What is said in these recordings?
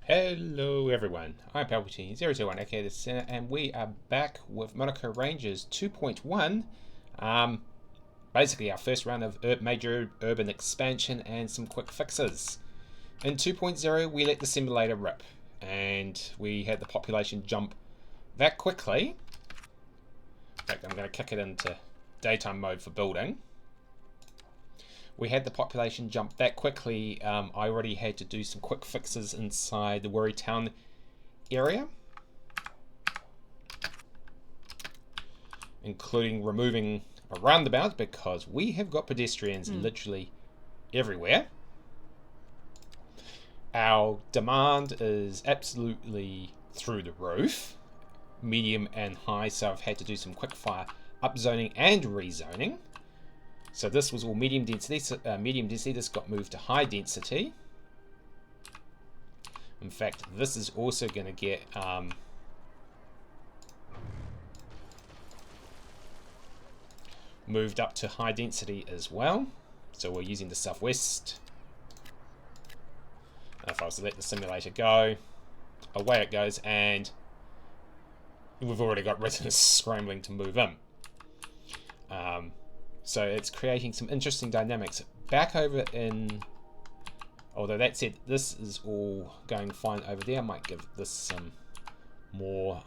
Hello everyone, I'm Palpatine001 aka the Senate, and we are back with Manukau Ranges 2.1. Um, Basically our first round of major urban expansion and some quick fixes. In 2.0 we let the simulator rip and we had the population jump that quickly. In fact, I'm going to kick it into daytime mode for building. We had the population jump that quickly. I already had to do some quick fixes inside the Wiri town area, including removing a roundabout because we have got pedestrians literally everywhere. Our demand is absolutely through the roof, medium and high, so I've had to do some quick fire upzoning and rezoning. So this was all medium density. This got moved to high density. In fact, this is also going to get moved up to high density as well. So we're using the southwest. And if I was to let the simulator go, away it goes, and we've already got residents scrambling to move in. So it's creating some interesting dynamics. Back over in, although that said, this is all going fine over there. I might give this some more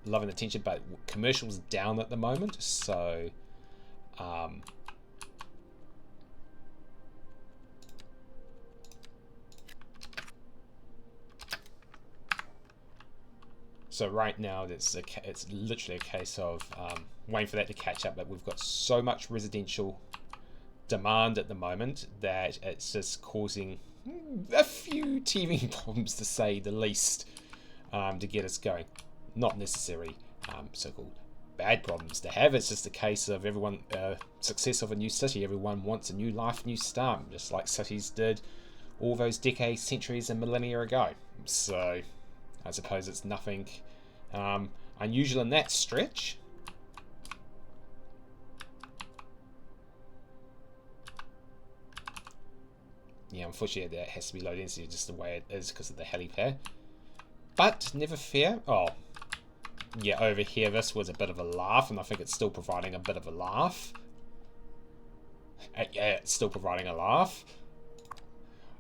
love and attention, but commercial's down at the moment, so so right now it's literally a case of waiting for that to catch up, but we've got so much residential demand at the moment that it's just causing a few teething problems, to say the least, to get us going. Not necessarily so-called bad problems to have. It's just a case of everyone, success of a new city. Everyone wants a new life, new start, just like cities did all those decades, centuries, and millennia ago. So I suppose it's nothing unusual in that stretch. Yeah, unfortunately that has to be low density just the way it is because of the helipad. But never fear. Oh, yeah, over here this was a bit of a laugh, and I think it's still providing a bit of a laugh. Yeah, it's still providing a laugh.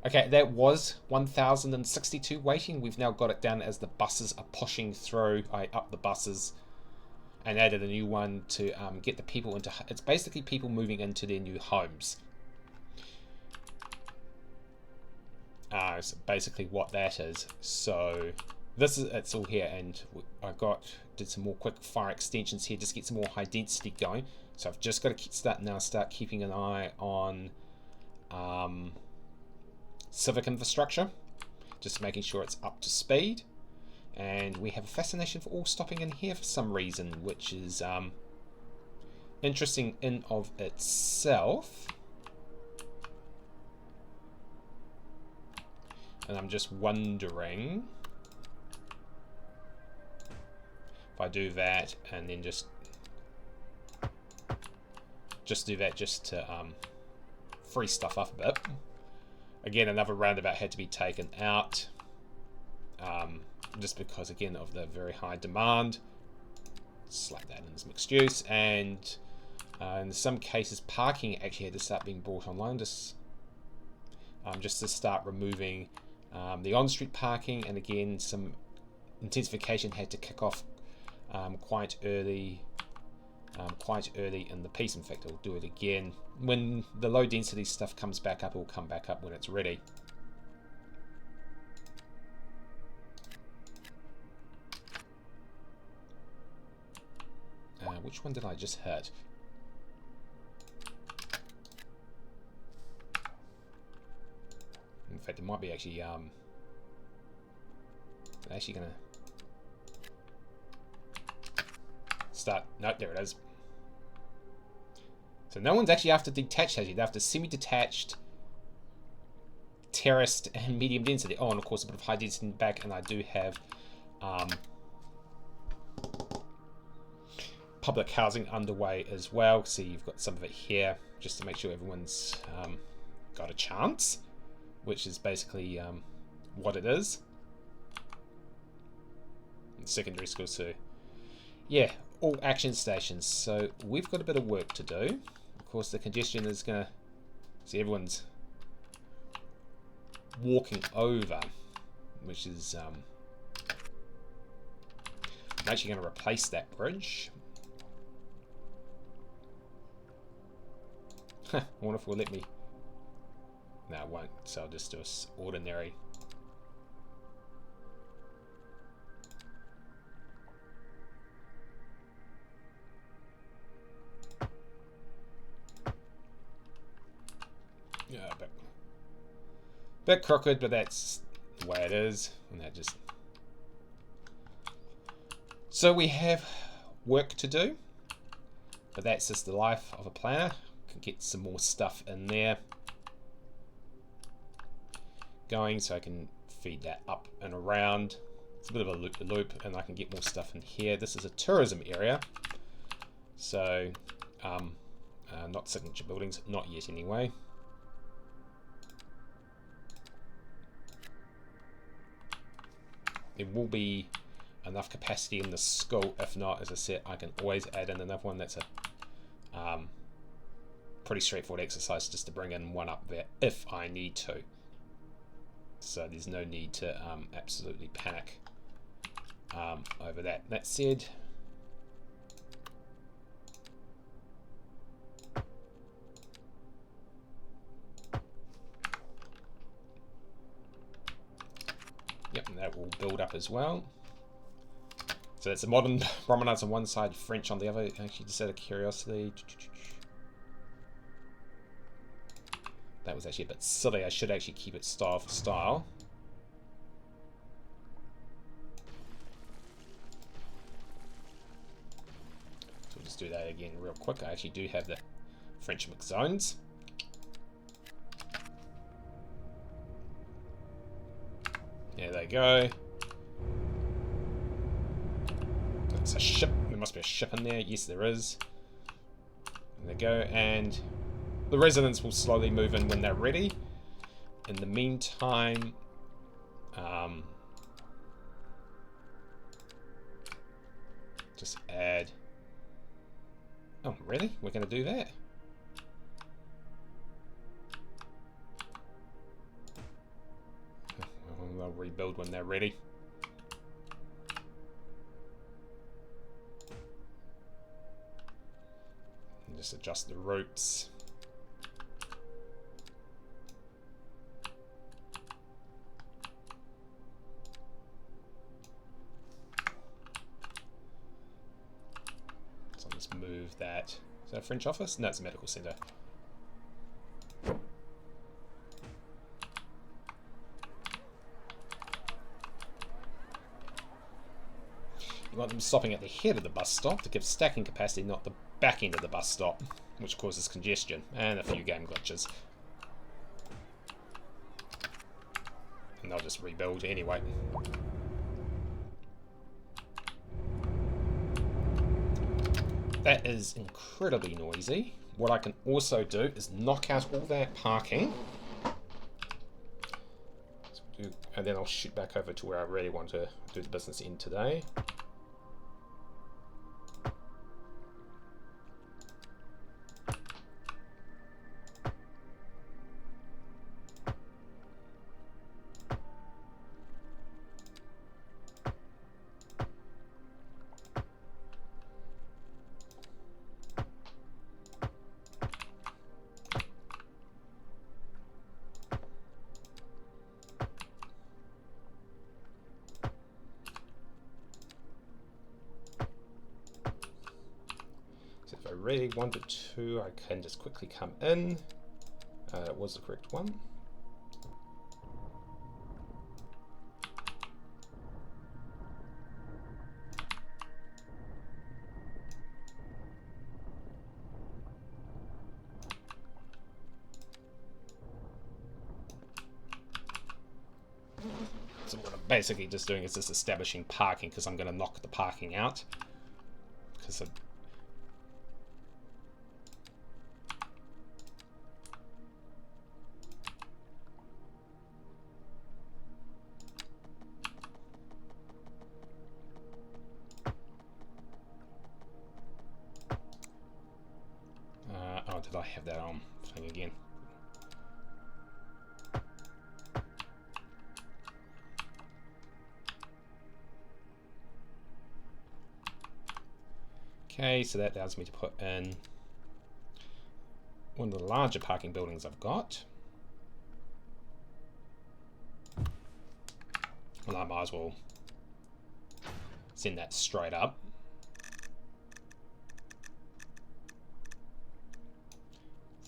Okay, that was 1,062 waiting. We've now got it down as the buses are pushing through. I upped the buses and added a new one to get the people into... It's basically people moving into their new homes. It's basically what that is. So this is, it's all here, and I did some more quick fire extensions here, just get some more high density going. So I've just got to start keeping an eye on civic infrastructure, just making sure it's up to speed. And we have a fascination for all stopping in here for some reason, which is interesting in of itself. And I'm just wondering if I do that and then just do that just to free stuff up a bit. Again, another roundabout had to be taken out just because, again, of the very high demand. Slap that in as mixed use, and in some cases parking actually had to start being brought online just to start removing the on-street parking, and again some intensification had to kick off quite early in the piece. In fact, I'll do it again when the low density stuff comes back up. It will come back up when it's ready. Which one did I just hit? In fact, it might be actually gonna start. No, there it is. So no one's actually after detached housing. They're after semi-detached, terraced, and medium density. Oh, and of course a bit of high density in the back. And I do have public housing underway as well. So you've got some of it here, just to make sure everyone's got a chance, which is basically what it is. secondary schools too. Yeah, all action stations. So we've got a bit of work to do. Of course, the congestion is going to... See, everyone's walking over, which is... I'm actually going to replace that bridge. I wonder if it will let me... No, it won't. So I'll just do an ordinary... Yeah, bit crooked, but that's the way it is. And that just... So we have work to do, but that's just the life of a planner. Can get some more stuff in there going, so I can feed that up and around. It's a bit of a loop-de-loop, and I can get more stuff in here. This is a tourism area, so not signature buildings, not yet anyway. There will be enough capacity in the school. If not, as I said, I can always add in another one. That's a pretty straightforward exercise just to bring in one up there if I need to. So there's no need to absolutely panic over that. That said, yep, and that will build up as well. So it's a modern promenades on one side, French on the other. Actually, just out of curiosity, that was actually a bit silly. I should actually keep it style for style. So we'll just do that again real quick. I actually do have the French mix zones. There they go. That's a ship. There must be a ship in there. Yes, there is. There they go. And the residents will slowly move in when they're ready. In the meantime, just add... Oh, really? We're going to do that? They'll rebuild when they're ready. And just adjust the routes. So I'll just move that. Is that a French office? No, it's a medical centre. You want them stopping at the head of the bus stop to give stacking capacity, not the back end of the bus stop, which causes congestion and a few game glitches. And they'll just rebuild anyway. That is incredibly noisy. What I can also do is knock out all that parking. And then I'll shoot back over to where I really want to do the business in today. If I really wanted to, I can just quickly come in. That was the correct one. So what I'm basically just doing is just establishing parking, because I'm going to knock the parking out. Because did I have that on thing again? Okay, so that allows me to put in one of the larger parking buildings I've got. Well, I might as well send that straight up.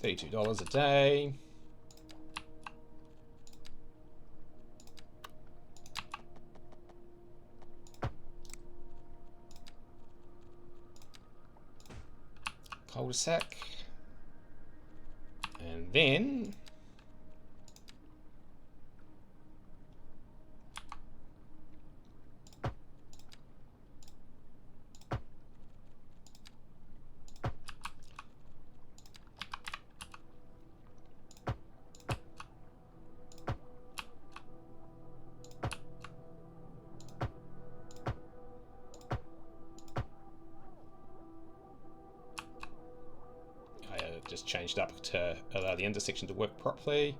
$32 a day. Cul-de-sac. And then just changed up to allow the intersection to work properly.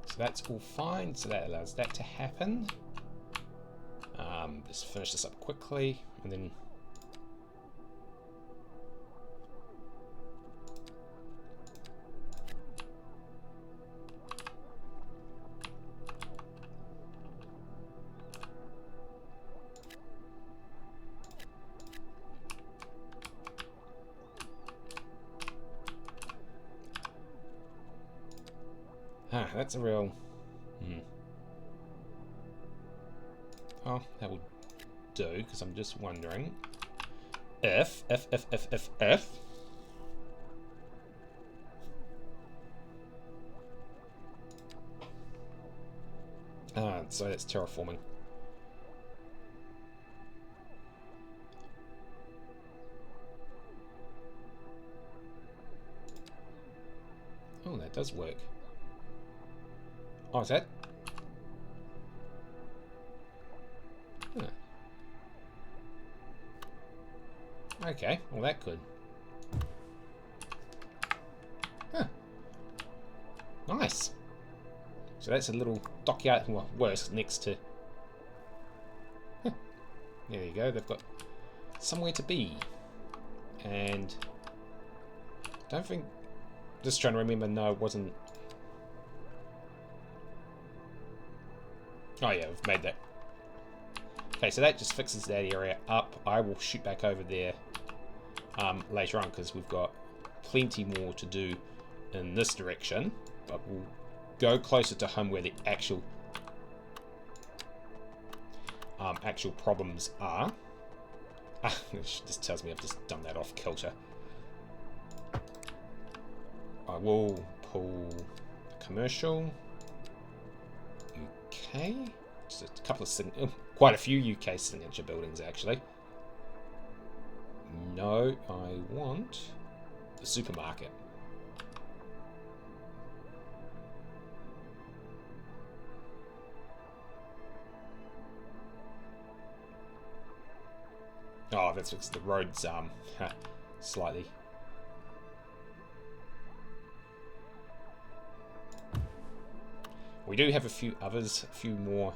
So that's all fine, so that allows that to happen. Just finish this up quickly, and then that's a real... Oh, that will do, because I'm just wondering if... so that's terraforming. Oh, that does work. Oh, is that? Huh. Okay, well that could. Huh. Nice. So that's a little dockyard, well, worse, next to... Huh. There you go, they've got somewhere to be. And... don't think... just trying to remember, no, it wasn't... Oh yeah, we've made that. Okay, so that just fixes that area up. I will shoot back over there later on, because we've got plenty more to do in this direction. But we'll go closer to home where the actual problems are. It just tells me I've just done that off kilter. I will pull commercial. UK, just a couple of quite a few UK signature buildings actually. No, I want the supermarket. Oh, that's because the road's slightly. We do have a few others, a few more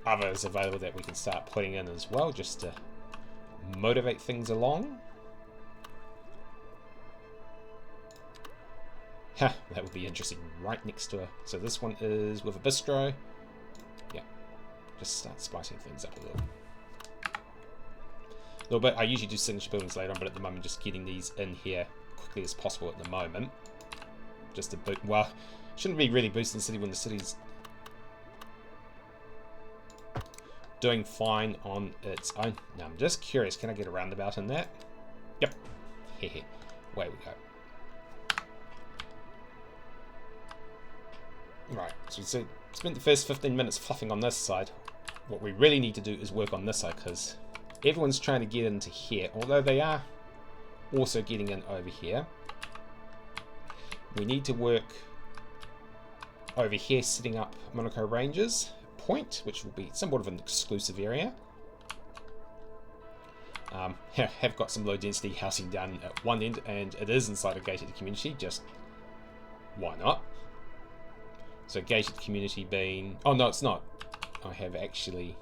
others available that we can start putting in as well, just to motivate things along. Ha, that would be interesting, right next to her. So this one is with a bistro. Yeah, just start spicing things up a little bit. I usually do signature buildings later on, but at the moment just getting these in here quickly as possible at the moment, just to boot. Well, shouldn't be really boosting the city when the city's doing fine on its own. Now I'm just curious, can I get a roundabout in that? Yep. Hehe. Away we go. Right, so we spent the first 15 minutes fluffing on this side. What we really need to do is work on this side, because everyone's trying to get into here, although they are also getting in over here. We need to work over here, setting up Manukau Ranges Point, which will be somewhat of an exclusive area. Have got some low density housing down at one end, and it is inside a gated community, just why not? So gated community being, oh no, it's not. I have actually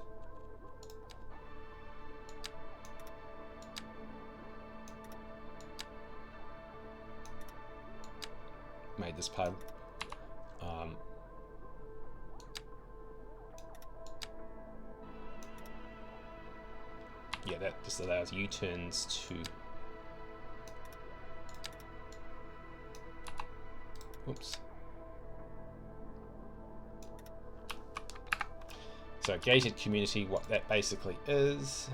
made this pub. Yeah, that just allows U-turns to... Oops. So gated community, what that basically is...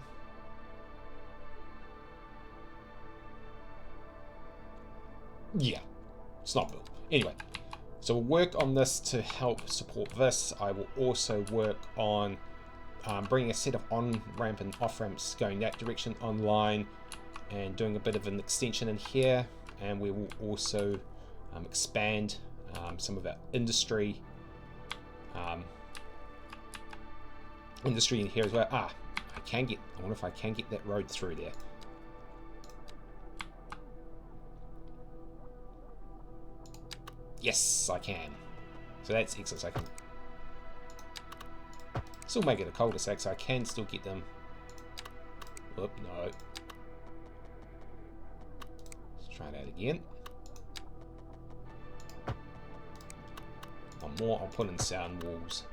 Yeah, it's not built. Anyway, so we'll work on this to help support this. I will also work on bringing a set of on-ramp and off-ramps going that direction online, and doing a bit of an extension in here, and we will also expand some of our industry in here as well. I wonder if I can get that road through there. Yes, I can. So that's excellent. So I can still make it a cul-de-sac, so I can still get them. Oop, no. Let's try that again. One more, I'll put in sound walls.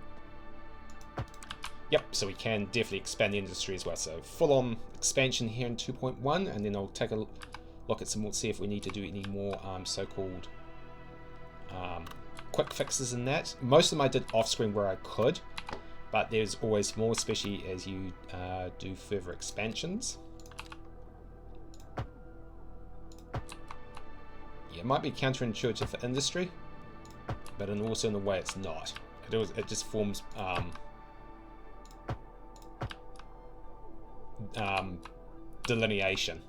Yep, so we can definitely expand the industry as well. So full-on expansion here in 2.1, and then I'll take a look at some more, see if we need to do any more so-called quick fixes in that. Most of them I did off-screen where I could, but there's always more, especially as you do further expansions. Yeah, it might be counterintuitive for industry, but also in a way it's not. It just forms delineation.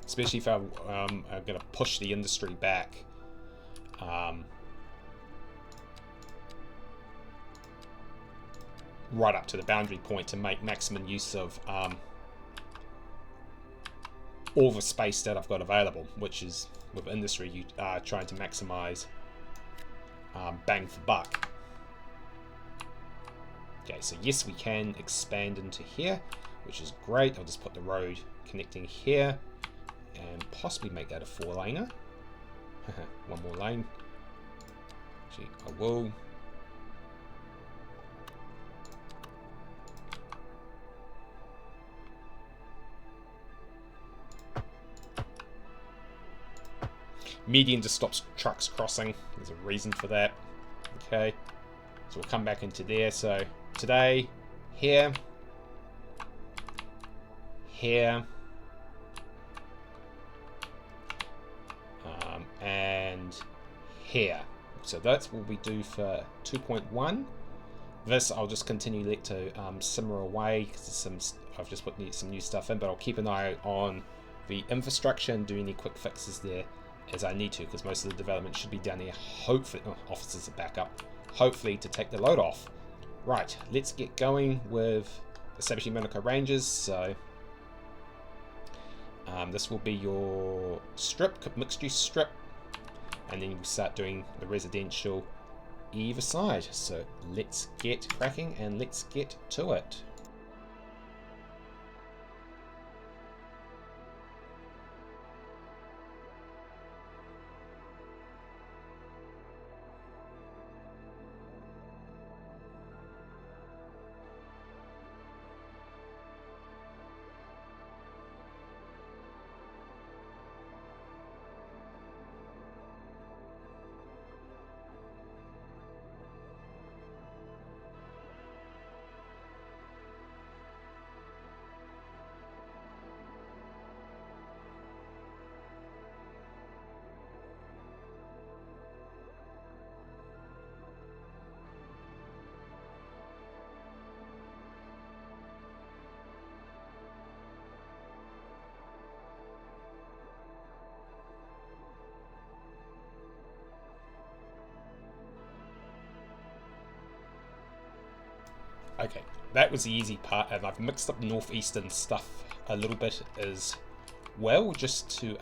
Especially if I'm going to push the industry back. Right up to the boundary point to make maximum use of all the space that I've got available, which is, with industry, you are trying to maximize bang for buck. Okay, so yes, we can expand into here, which is great. I'll just put the road connecting here and possibly make that a 4-laner. One more lane. Actually, I will. Median just stops trucks crossing. There's a reason for that. Okay, so we'll come back into there. So today, here, and here. So that's what we do for 2.1. This I'll just continue to simmer away because I've just put some new stuff in, but I'll keep an eye on the infrastructure and do any quick fixes there as I need to, because most of the development should be down here. Hopefully, officers are back up. Hopefully to take the load off. Right, let's get going with establishing Manukau Ranges. So this will be your strip, mixed use strip, and then we start doing the residential either side. So let's get cracking and let's get to it. Okay, that was the easy part, and I've mixed up northeastern stuff a little bit as well, just to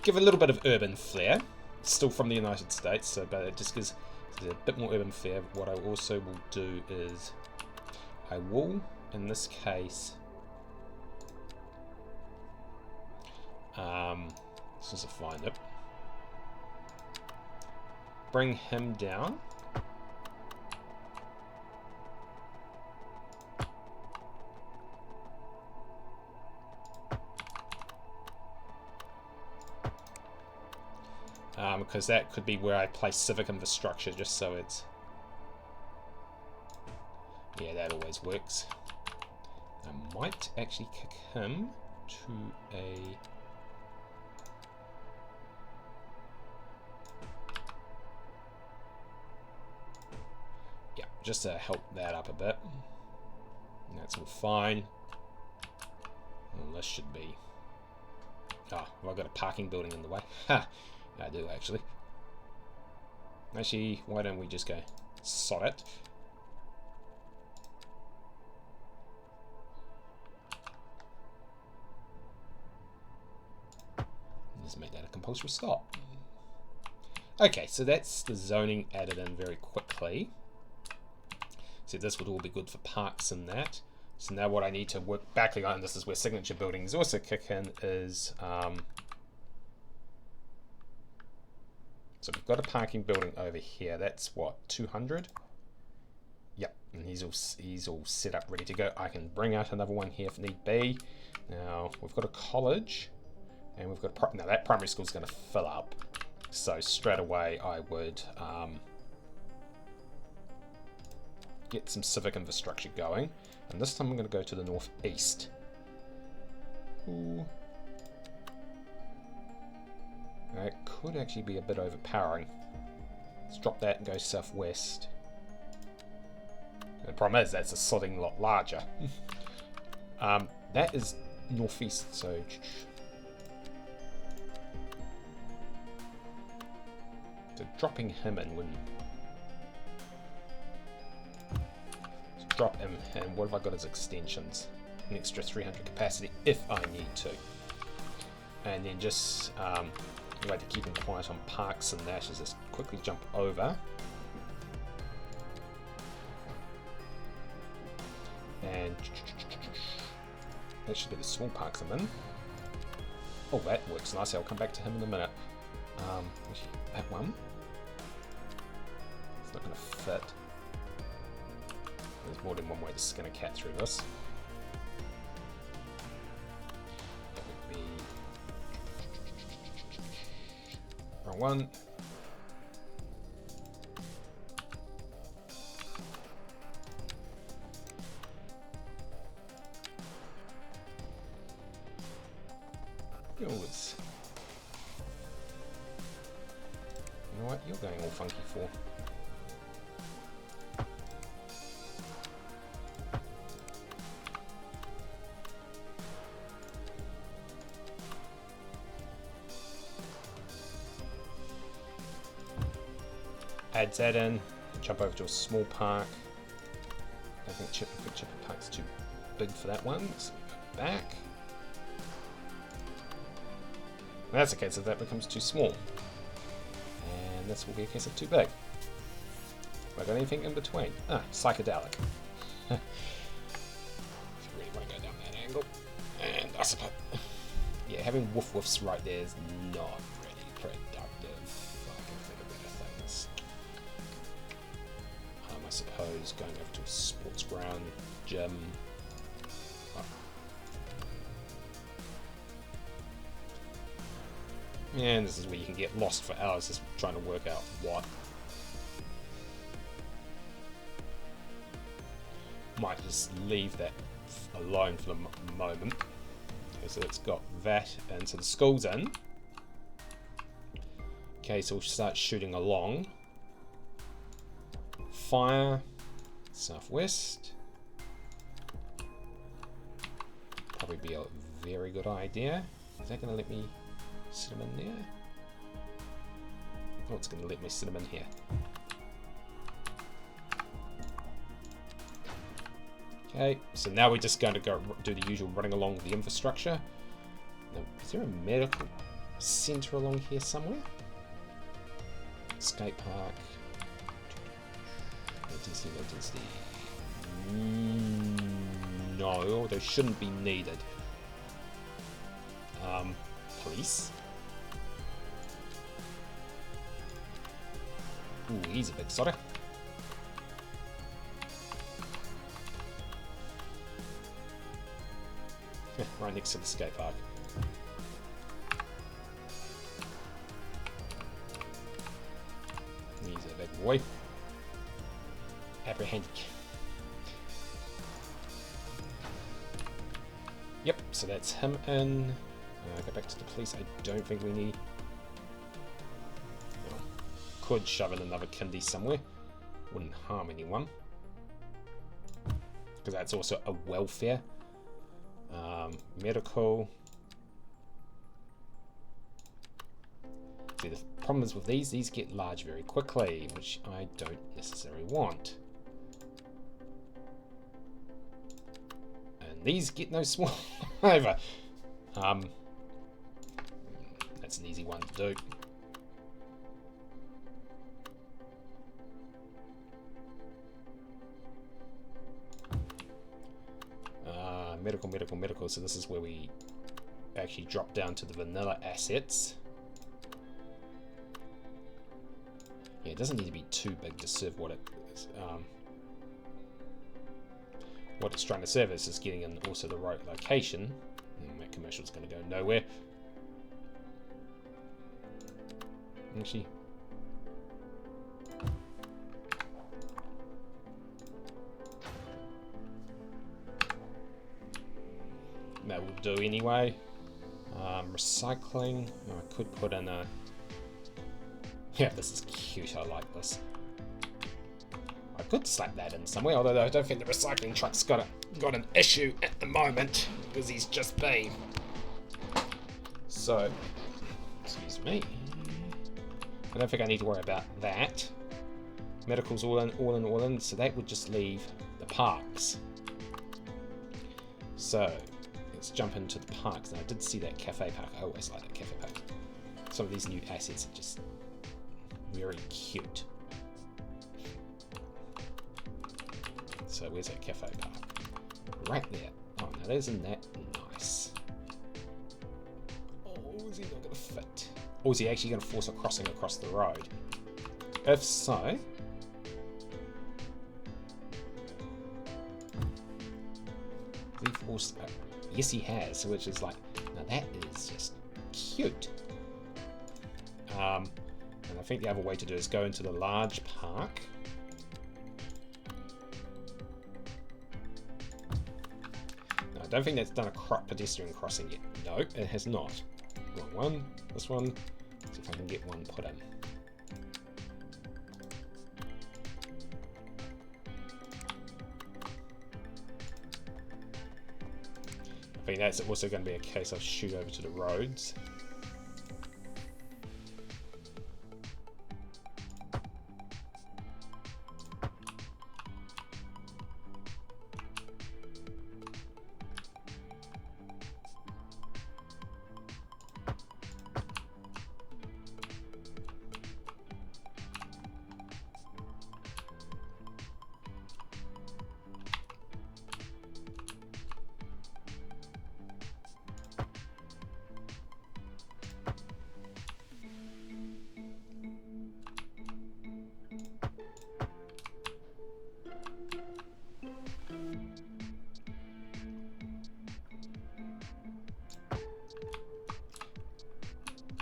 give a little bit of urban flair. It's still from the United States, so but it just gives a bit more urban flair. What I also will do is I will, in this case, as soon as I find it, bring him down. Because that could be where I place civic infrastructure, just so it's... Yeah, that always works. I might actually kick him to a... Yeah, just to help that up a bit. And that's all fine. Well, this should be... Ah, have I got a parking building in the way? Ha! I do, actually. Actually, why don't we just go sod it? Just make that a compulsory stop. Okay, so that's the zoning added in very quickly. So this would all be good for parks and that. So now what I need to work back on, and this is where signature buildings also kick in, is... So we've got a parking building over here. That's what, 200? Yep, and he's all set up, ready to go. I can bring out another one here if need be. Now we've got a college, and we've got now that primary school is going to fill up. So straight away I would get some civic infrastructure going, and this time I'm going to go to the northeast. Ooh. It could actually be a bit overpowering. Let's drop that and go southwest. The problem is that's a sodding lot larger. That is northeast, so... So dropping him in wouldn't... So drop him in. What have I got as extensions? An extra 300 capacity if I need to. And then just... the way to keep him quiet on parks and that is just quickly jump over. And that should be the small parks I'm in. Oh, that works nicely. I'll come back to him in a minute. That one. It's not going to fit. There's more than one way to skin a cat through this. That would be... Wrong one. Yours. You know what? You're going all funky for. Adds that in, jump over to a small park. I think Chipper Park's too big for that one, so go back. And that's a case of that becomes too small. And this will be a case of too big. Have I got anything in between? Ah, psychedelic. If you really want to go down that angle. And I suppose, yeah, having woof woofs right there is not really productive. I can think of better things. I suppose going over to a sports ground, gym. Oh. And this is where you can get lost for hours just trying to work out what. Might just leave that alone for the moment. Okay, so it's got that, and so the school's in. Okay, so we'll start shooting along. Fire, southwest. Probably be a very good idea. Is that going to let me sit him in there? Oh, it's going to let me sit him in here. Okay, so now we're just going to go do the usual running along with the infrastructure. Now, is there a medical centre along here somewhere? Skate park. Latency. No, those shouldn't be needed. Police. Ooh, he's a big soda. Right next to the skate park. He's a big boy. Apprehended. Yep, so that's him in. Go back to the police. I don't think we need. Well, could shove in another kindy somewhere. Wouldn't harm anyone. Because that's also a welfare. Medical. See, the problem is with these get large very quickly, which I don't necessarily want. And these get no small either. That's an easy one to do. Medical. So this is where we actually drop down to the vanilla assets. Yeah, it doesn't need to be too big to serve what it is. What it's trying to serve is getting in also the right location. And that commercial is going to go nowhere. Actually, that will do anyway. Recycling. Oh, I could put in a. Yeah, this is cute. I like this. I could slap that in somewhere, although I don't think the recycling truck's got an issue at the moment because he's just been. So, excuse me. I don't think I need to worry about that. Medical's all in. So that would just leave the parks. So let's jump into the parks. Now I did see that cafe park. I always like that cafe park. Some of these new assets are just very cute. So where's that cafe park? Right there. Oh, now isn't that nice? Oh, is he not going to fit? Or is he actually going to force a crossing across the road? If so, he forced. Yes, he has. Which is like, now that is just cute. And I think the other way to do it is go into the large park. No, I don't think that's done a pedestrian crossing yet. No, it has not. Wrong one. This one. See if I can get one put in. I think that's also going to be a case of shoot over to the roads.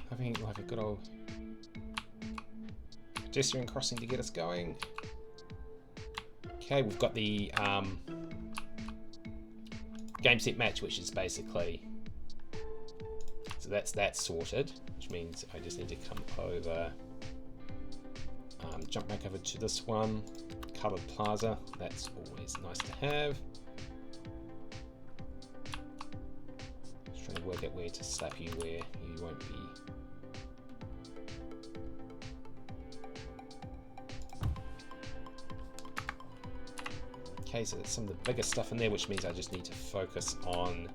I think like a good old pedestrian crossing to get us going. Okay, we've got the game set match, which is basically, so that's that sorted, which means I just need to come over, jump back over to this one, coloured plaza. That's always nice to have. Just trying to work out where to slap you where you won't be. Okay, so there's some of the bigger stuff in there, which means I just need to focus on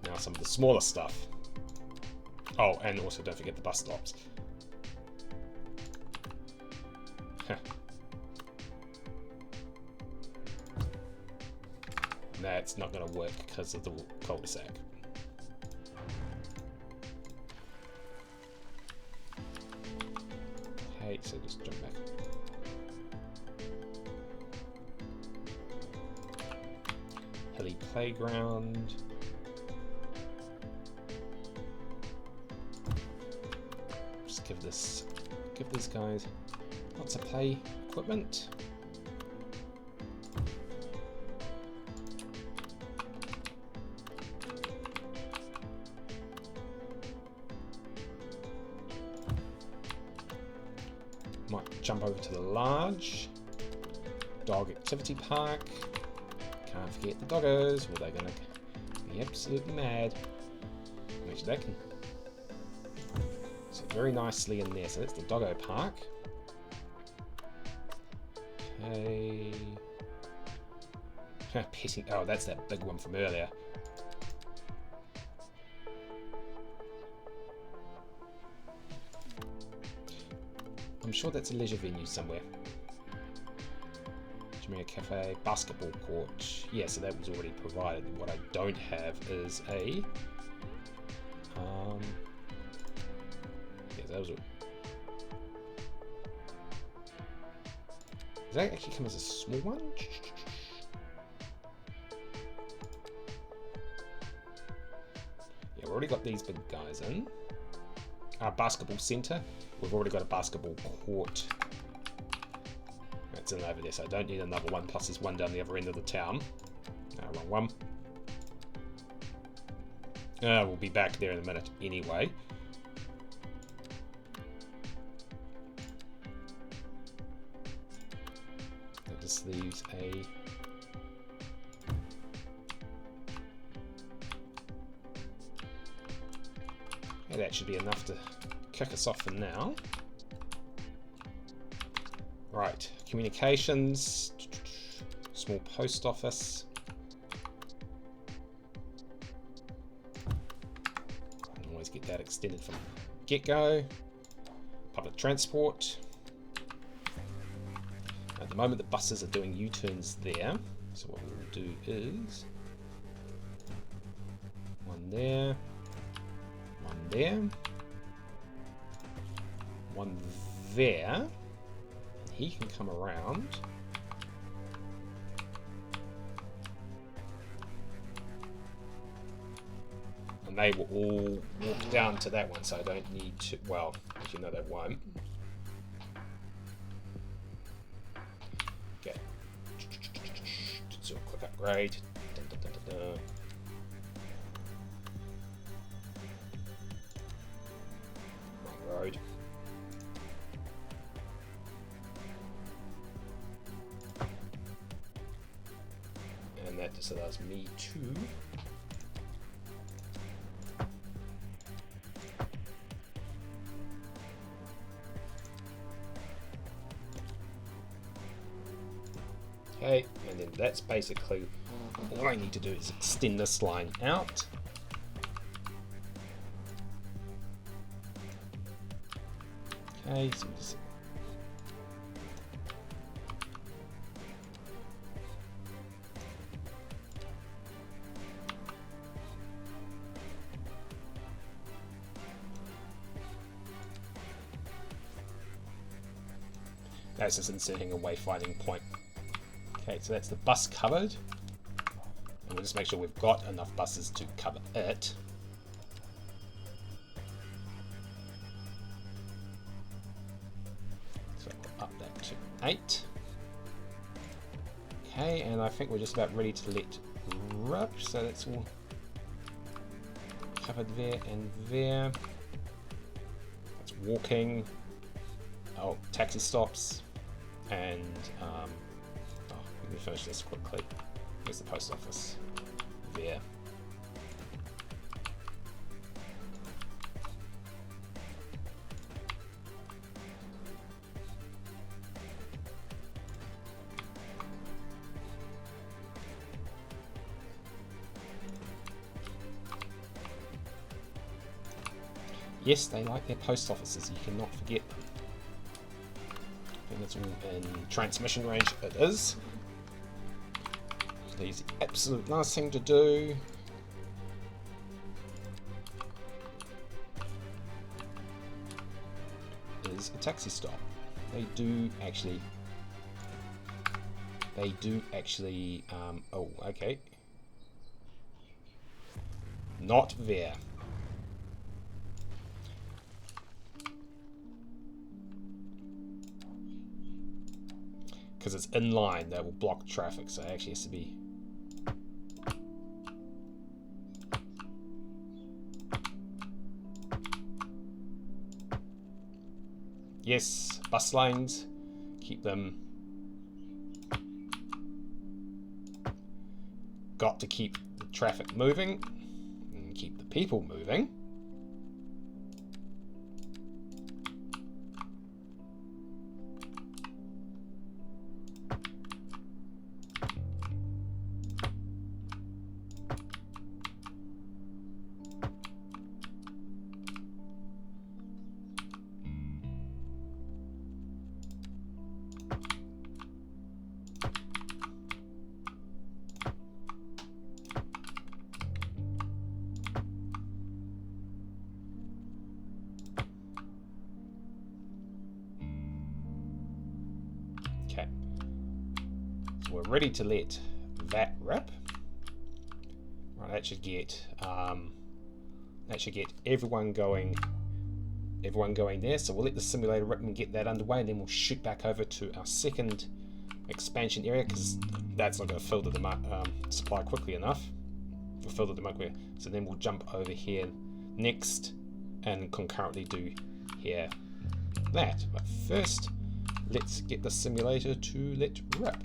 now some of the smaller stuff. Oh, and also don't forget the bus stops. That's not going to work because of the cul-de-sac. Okay, so just jump back. Hilly playground. Just give these guys lots of play equipment. Might jump over to the large dog activity park. Can't forget the doggos, or they're gonna be absolutely mad. Which they can sit very nicely in there. So that's the doggo park. Okay. Petting. Oh, that's that big one from earlier. I'm sure that's a leisure venue somewhere. Jamaica Cafe, basketball court. Yeah, so that was already provided. What I don't have is a... yeah, that was... Does that actually come as a small one? Yeah, we've already got these big guys in. Our basketball centre. We've already got a basketball court. That's in over there, so I don't need another one. Plus there's one down the other end of the town. Wrong one. We'll be back there in a minute anyway. That just leaves a... yeah, that should be enough to kick us off for now. Right, communications, small post office. I can always get that extended from get-go. Public transport. At the moment the buses are doing U-turns there, so what we'll do is one there, one there, one there. He can come around. And they will all walk down to that one, so I don't need to, well, as you know, they won't. Okay. Do a quick upgrade. Dun, dun, dun, dun, dun. Wrong road. And that just allows me to okay, and then that's basically all I need to do is extend this line out. Okay, so just that's just inserting a wayfinding point. Okay, so that's the bus covered. And we'll just make sure we've got enough buses to cover it. So I'll up that to 8. Okay, and I think we're just about ready to let rip. So that's all covered there and there. That's walking. Oh, taxi stops. And let me finish this quickly. Here's the post office. There. Yes, they like their post offices, you cannot forget them. I think it's all in transmission range, it is. So the absolute last thing to do is a taxi stop. They do actually, oh, okay. Not there. Because it's in line, they will block traffic, so it actually has to be. Yes, bus lanes, keep them. Got to keep the traffic moving and keep the people moving. Okay, so we're ready to let that rip. Right, that should get everyone going there. So we'll let the simulator rip and get that underway, and then we'll shoot back over to our second expansion area because that's not going to fill the demand, supply quickly enough. We'll fill the demand quickly. So then we'll jump over here next and concurrently do here that. But first, let's get the simulator to let rip.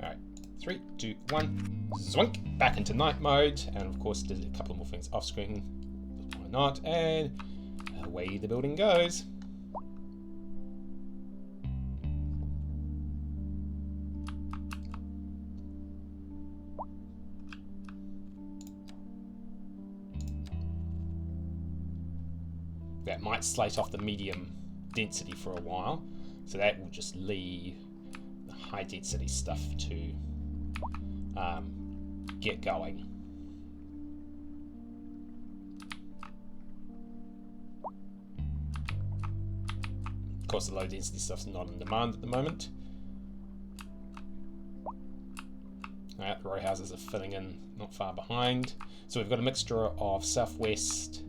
Alright, 3, 2, 1, zwink, back into night mode, and of course did a couple more things off screen, why not, and away the building goes. That might slate off the medium density for a while, so that will just leave the high density stuff to get going. Of course, the low density stuff's not in demand at the moment. The row houses are filling in not far behind, so we've got a mixture of southwest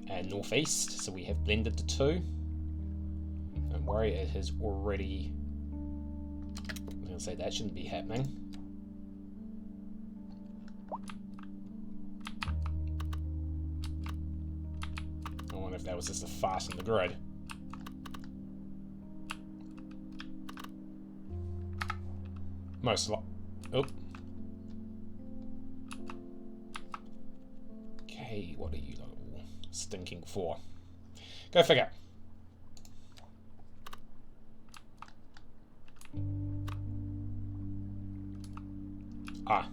and northeast, so we have blended the two. Don't worry, it has already. I was going to say that shouldn't be happening. I wonder if that was just a fart in the grid. Oh. Okay, what are you all stinking for? Go figure. Ah.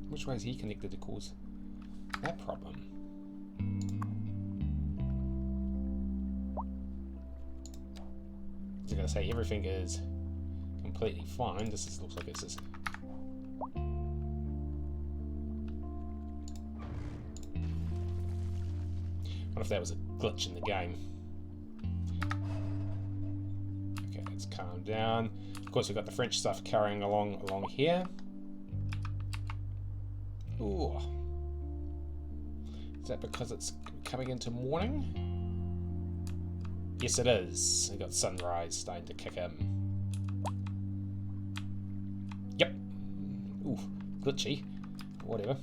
Which way is he connected to cause that problem? I was going to say everything is completely fine. This is, looks like this is. What if that was a glitch in the game? Okay, let's calm down. Of course, we've got the French stuff carrying along here. Ooh. Is that because it's coming into morning? Yes, it is. We've got sunrise starting to kick in. Yep. Ooh, glitchy. Whatever.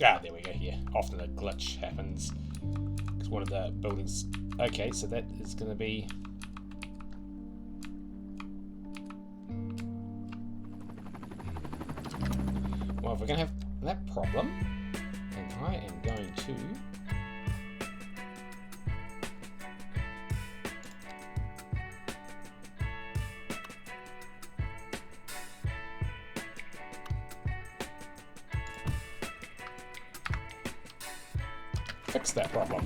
Ah, there we go. Yeah, often a glitch happens because one of the buildings. Okay, so that is going to be. Well, if we're going to have that problem, then I am going to. Fix that problem.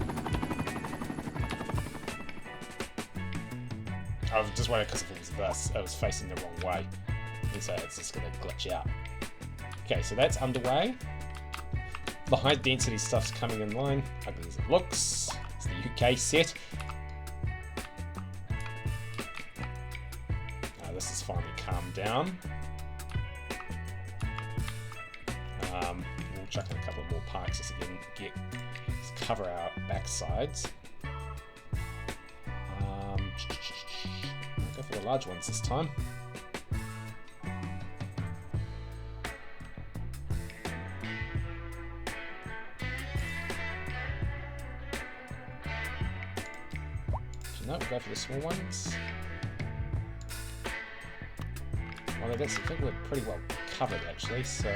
I was just worried because if it was this, I was facing the wrong way, and so it's just going to glitch out. Okay, so that's underway. The high density stuff's coming in line, ugly as it looks. It's the UK set. This has finally calmed down. We'll chuck in a couple more parks just again, cover our backsides. I'll go for the large ones this time. No, we'll go for the small ones. Well, I think we're pretty well covered actually, so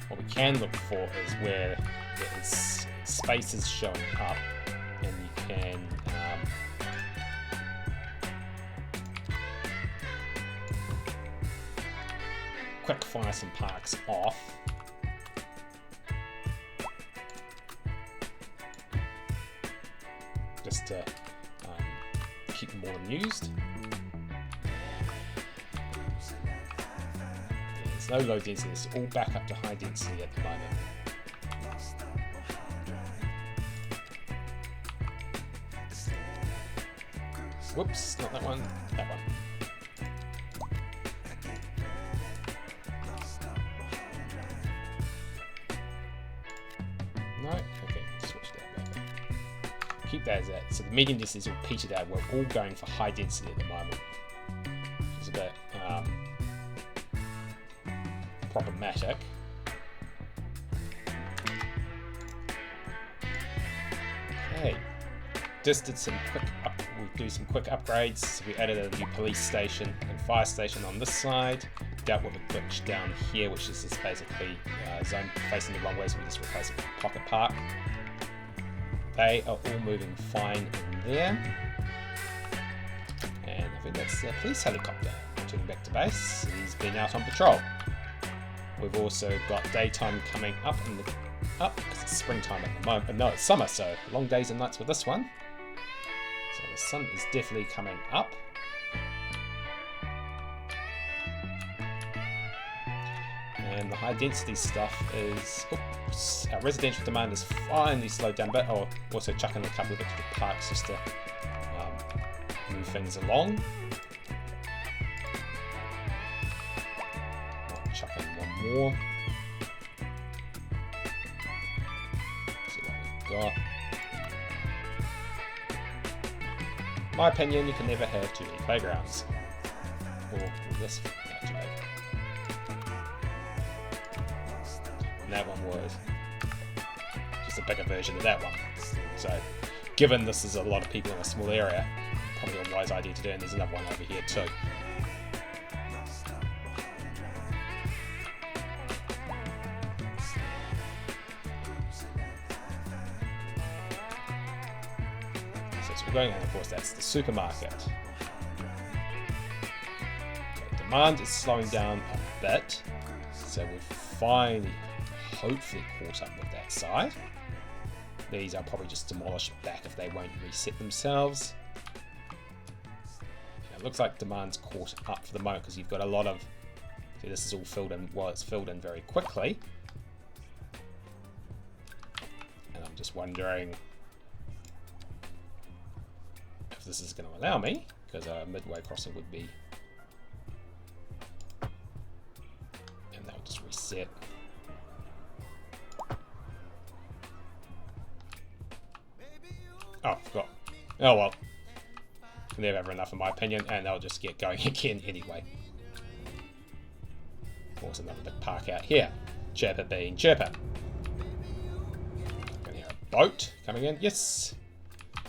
what we can look for is where there's spaces showing up, and you can quick fire some parks off. Just to keep them all amused. There's no low density, it's all back up to high density at the moment. Whoops, not that one, that one. No, okay, switch that back up. Keep that as that. So the medium density is all petered out. We're all going for high density at the moment. It's a bit problematic. Okay, just did some quick we'll do some quick upgrades. So we added a new police station and fire station on this side. Dealt with a glitch down here, which is just basically zone facing the wrong way, so we just replace it with a pocket park. They are all moving fine in there. And I think that's the police helicopter returning back to base. He's been out on patrol. We've also got daytime coming up in the because it's springtime at the moment. No, it's summer, so long days and nights with this one. So the sun is definitely coming up. And the high density stuff is, oops, our residential demand is finally slowed down a bit. I'll also chuck in a couple of extra parks just to move things along. I'll chuck in one more. See what we've got. My opinion, you can never have too many playgrounds. Or this, not too bad. And that one was just a bigger version of that one. So, given this is a lot of people in a small area, probably a wise idea to do, and there's another one over here too. So we're going on, of course, that's the supermarket. Okay, demand is slowing down a bit, so we've finally hopefully caught up with that side. These are probably just demolished back if they won't reset themselves. It looks like demand's caught up for the moment because you've got a lot of, see, this is all filled in, well, it's filled in very quickly. And I'm just wondering if this is going to allow me, because a midway crossing would be, and they'll just reset. Oh, I forgot. Oh well. Can never have enough in my opinion, and they'll just get going again anyway. course, another big park out here. Chirper being chirper. Can hear a boat coming in. Yes.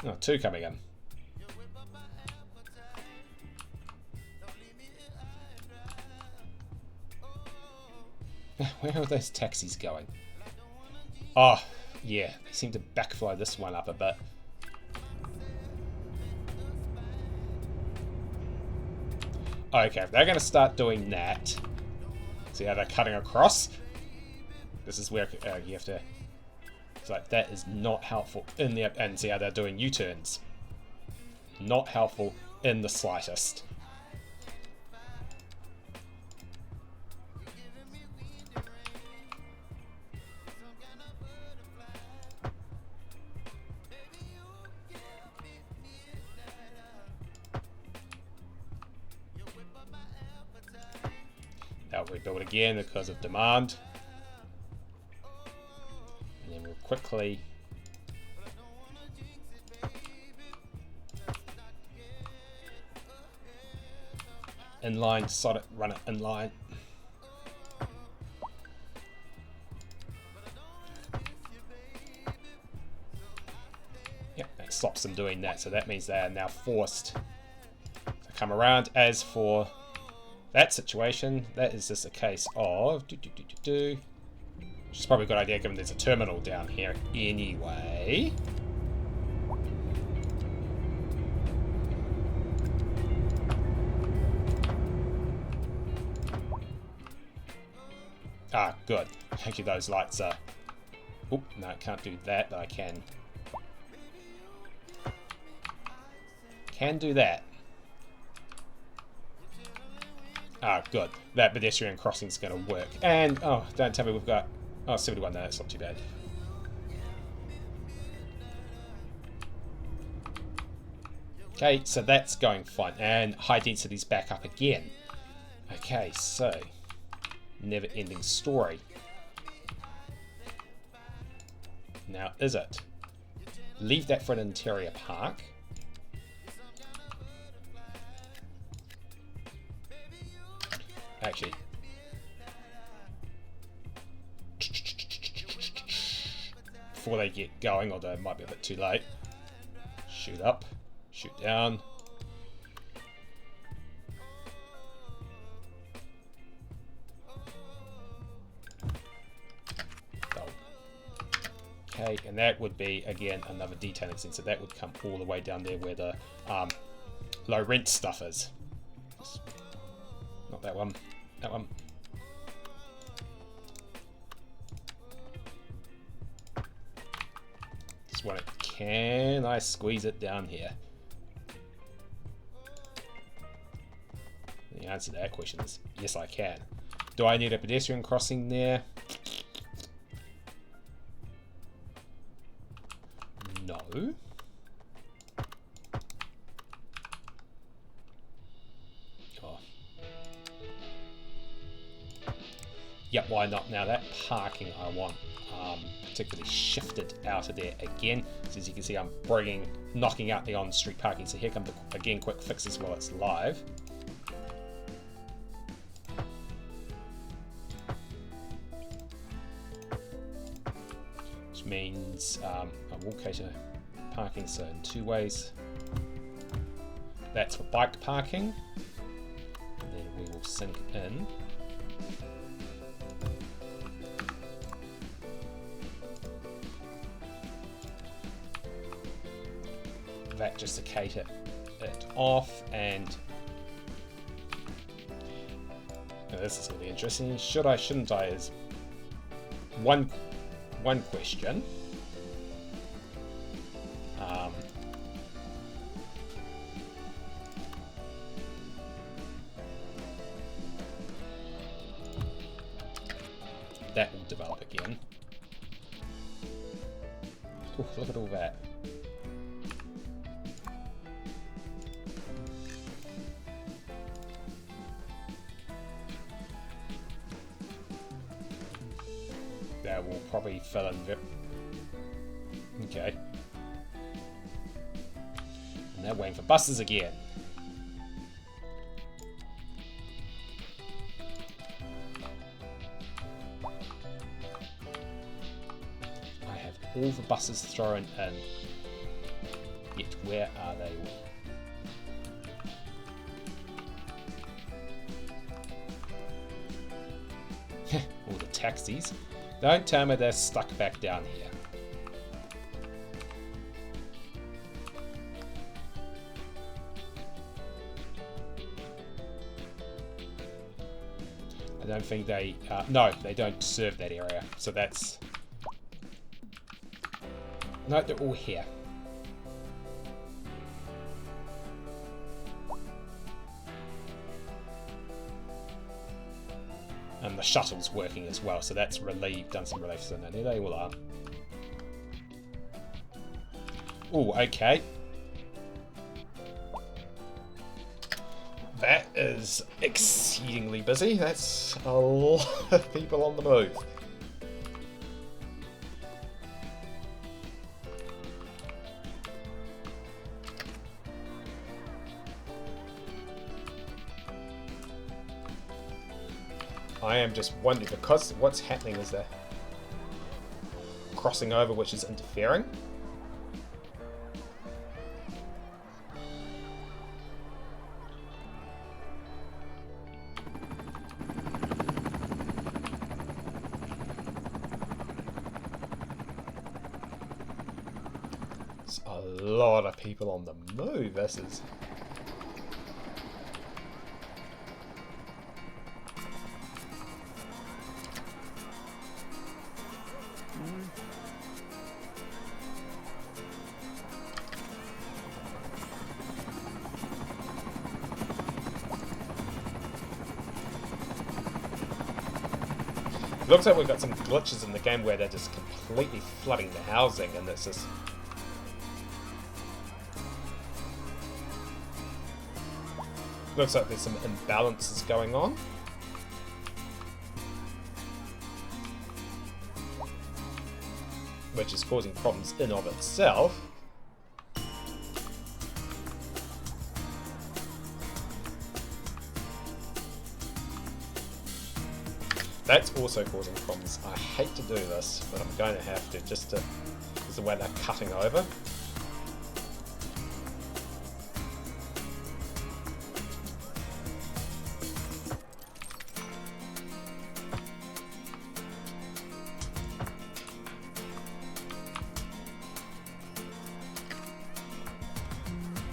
Oh, 2 coming in. Where are those taxis going? Oh, yeah. They seem to backfly this one up a bit. Okay, if they're going to start doing that, see how they're cutting across? This is where you have to... It's like, that is not helpful in the... And see how they're doing U-turns. Not helpful in the slightest. They'll rebuild again because of demand. And then we'll quickly... inline, sod it, run it inline. Yep, that stops them doing that, so that means they are now forced to come around. As for that situation, that is just a case of which is probably a good idea given there's a terminal down here anyway. Ah, good. Actually, those lights are... Oop, no, I can't do that, but I can do that. Ah, good. That pedestrian crossing is going to work. And, oh, don't tell me we've got... Oh, 71, no, that's not too bad. Okay, so that's going fine. And high density's back up again. Okay, so... never-ending story. Now, is it? Leave that for an interior park. Actually, before they get going, although it might be a bit too late. Shoot up, shoot down. Okay, and that would be, again, another detailing sensor. That would come all the way down there where the low rent stuff is. Not that one. That one. Just want it. Can I squeeze it down here? The answer to that question is yes, I can. Do I need a pedestrian crossing there? No. Oh. Yep, why not? Now that parking I want particularly shifted out of there again. So as you can see, I'm knocking out the on-street parking. So here come the, again, quick fixes while it's live. Which means I will cater parking so in 2 ways. That's for bike parking. And then we will sync in. That just to cater it off, and now this is going to be interesting. Should I, shouldn't I? Is one question. That will develop again. Ooh, look at all that. That will probably fill in. Okay. And they're waiting for buses again. all the buses thrown in. Yet where are they all? All the taxis. Don't tell me they're stuck back down here. I don't think they... no, they don't serve that area. So that's... No, they're all here. And the shuttle's working as well, so that's done some relief. So no, there they all are. Oh, okay. That is exceedingly busy. That's a lot of people on the move. I am just wondering, because what's happening is they're crossing over, which is interfering. It's a lot of people on the move. This is... Looks like we've got some glitches in the game where they're just completely flooding the housing, and it's just... Looks like there's some imbalances going on. Which is causing problems in of itself. That's also causing problems. I hate to do this, but I'm going to have to, just to, because the way they're cutting over.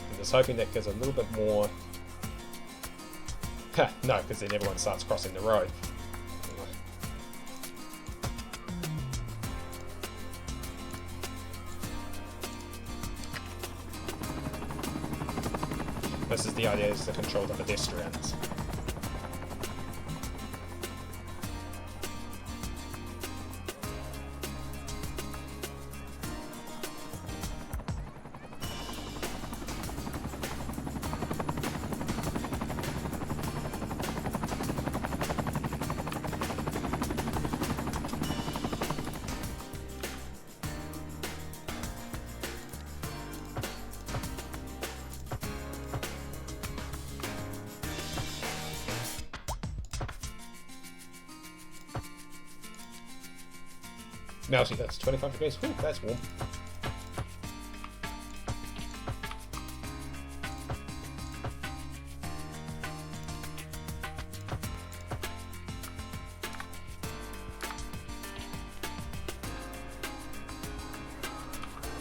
I'm just hoping that gives a little bit more... no, because then everyone starts crossing the road. This is the idea, is to control the pedestrians. Now see, that's 25 degrees. Whew, that's warm.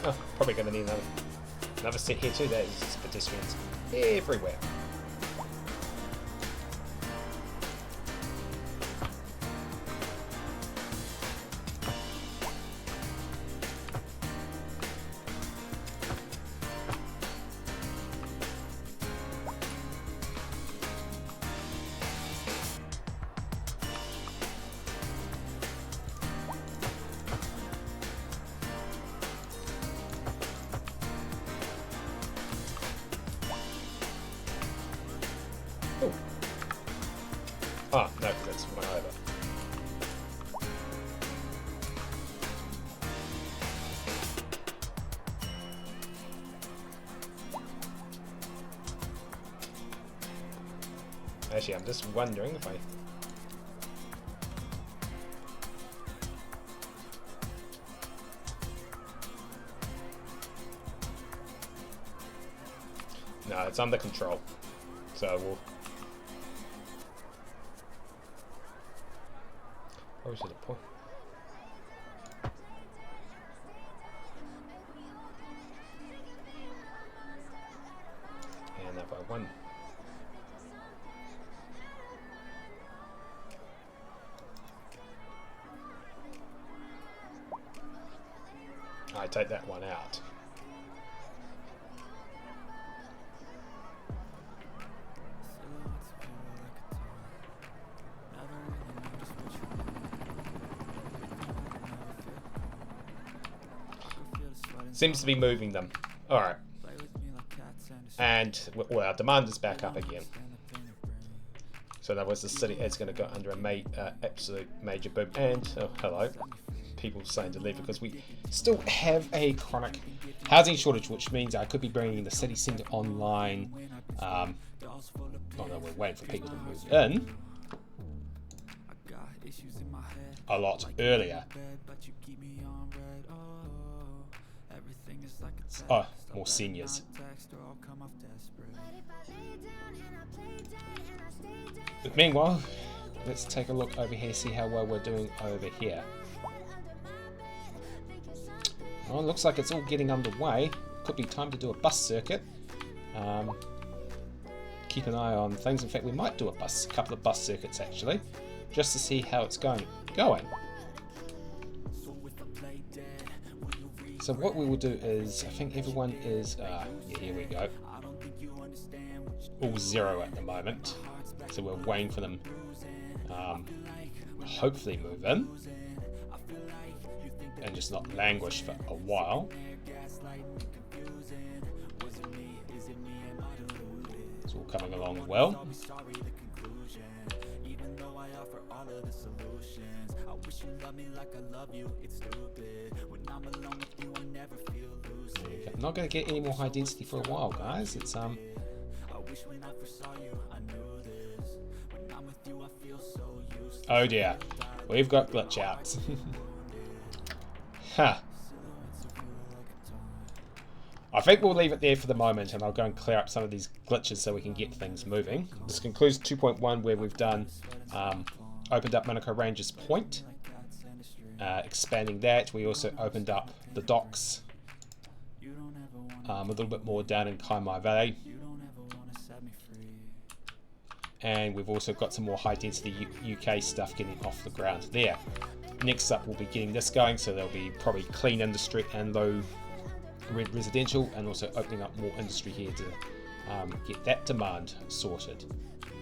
Oh, probably going to need another set here too. There's pedestrians everywhere. Oh. Ah, no, because that's one over. Actually, I'm just wondering if I... No, it's under control. So we'll... What was the point? And that by one. I take that one out. Seems to be moving them. Alright. And, well, our demand is back up again. So that was the city. It's going to go under a absolute major boom. And, oh, hello. People saying to leave because we still have a chronic housing shortage, which means I could be bringing the city centre online. Oh no, we're waiting for people to move in a lot earlier. Oh, more seniors. But meanwhile, let's take a look over here, see how well we're doing over here. Well, it looks like it's all getting underway. Could be time to do a bus circuit. Keep an eye on things. In fact, we might do a couple of bus circuits actually, just to see how it's going. So what we will do is, I think everyone is, yeah, here we go. All 0 at the moment. So we're waiting for them, hopefully move in. And just not languish for a while. It's all coming along well. I'm not going to get any more high density for a while, guys. It's oh dear, we've got glitch outs. Huh. I think we'll leave it there for the moment, and I'll go and clear up some of these glitches so we can get things moving. This concludes 2.1, where we've done opened up Manukau Ranges Point, expanding that. We also opened up the docks a little bit more down in Kaimai Valley, and we've also got some more high density UK stuff getting off the ground there. Next up, we'll be getting this going, so there'll be probably clean industry and low rent residential, and also opening up more industry here to get that demand sorted.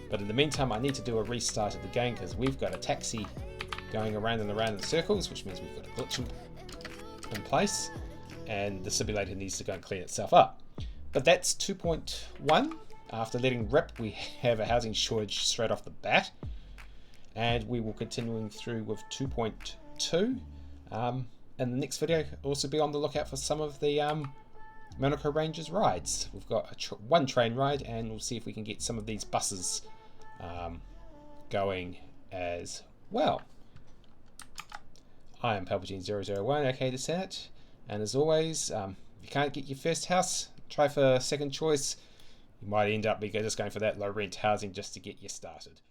But in the meantime, I need to do a restart of the game because we've got a taxi going around and around in circles, which means we've got a glitch in place, and the simulator needs to go and clean itself up. But that's 2.1. After letting rip, we have a housing shortage straight off the bat. And we will continuing through with 2.2. In the next video, also be on the lookout for some of the Manukau Ranges rides. We've got one train ride, and we'll see if we can get some of these buses going as well. I am Palpatine001, aka the Senate, and as always, if you can't get your first house, try for second choice. You might end up just going for that low rent housing just to get you started.